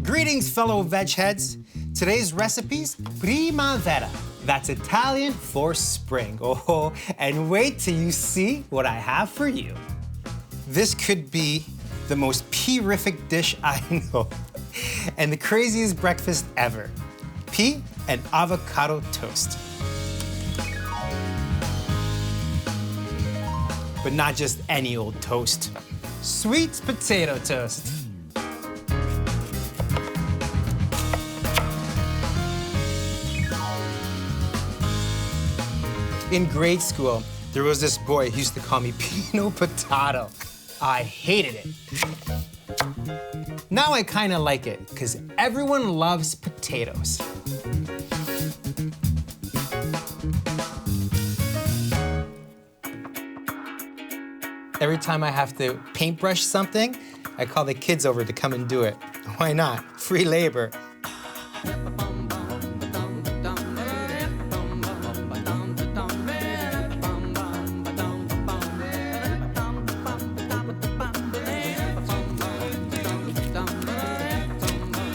Greetings, fellow VegHeads. Today's recipe's primavera. That's Italian for spring. Oh, and wait till you see what I have for you. This could be the most pea-rific dish I know, and the craziest breakfast ever. Pea and avocado toast. But not just any old toast. Sweet potato toast. In grade school, there was this boy who used to call me Pino Potato. I hated it. Now I kind of like it, because everyone loves potatoes. Every time I have to paintbrush something, I call the kids over to come and do it. Why not? Free labor.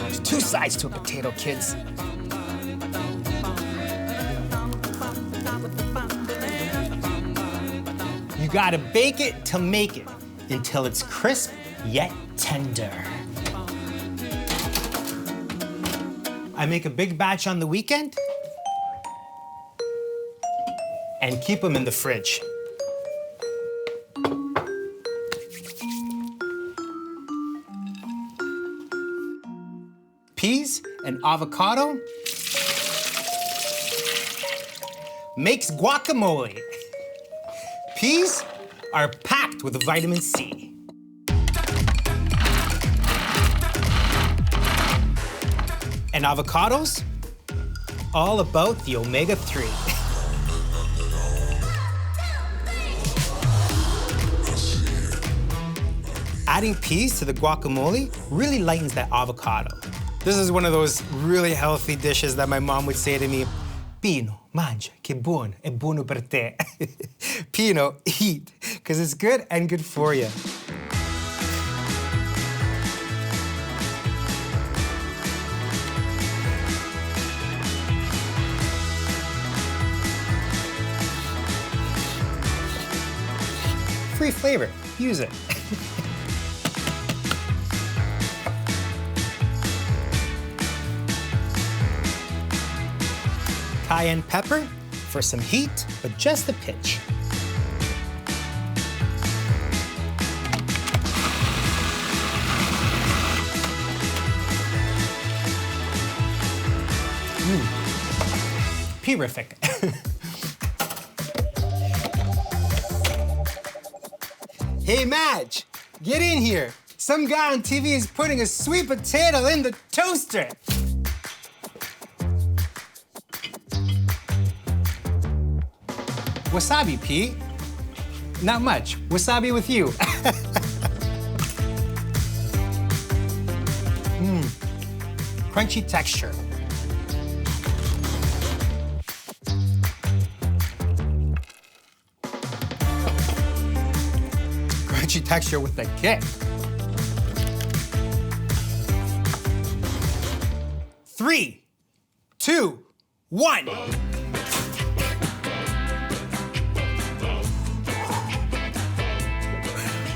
There's two sides to a potato, kids. You gotta bake it to make it, until it's crisp yet tender. I make a big batch on the weekend and keep them in the fridge. Peas and avocado makes guacamole. Peas are packed with vitamin C. And avocados, all about the omega-3. Adding peas to the guacamole really lightens that avocado. This is one of those really healthy dishes that my mom would say to me, Pino, mangia, che buono, è buono per te. Pino, eat, because it's good and good for you. Free flavor, use it. Cayenne pepper for some heat, but just a pinch. Pea-rific. Hey, Madge, get in here. Some guy on TV is putting a sweet potato in the toaster. Wasabi, P. Not much. Wasabi with you. Crunchy texture. Crunchy texture with a kick. 3, 2, 1.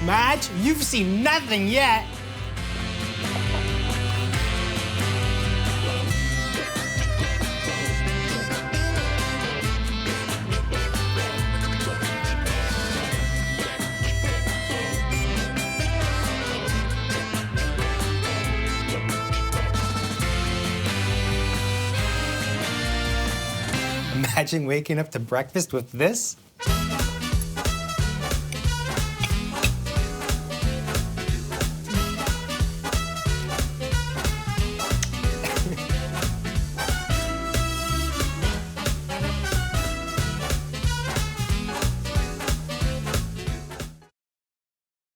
Madge, you've seen nothing yet. Imagine waking up to breakfast with this.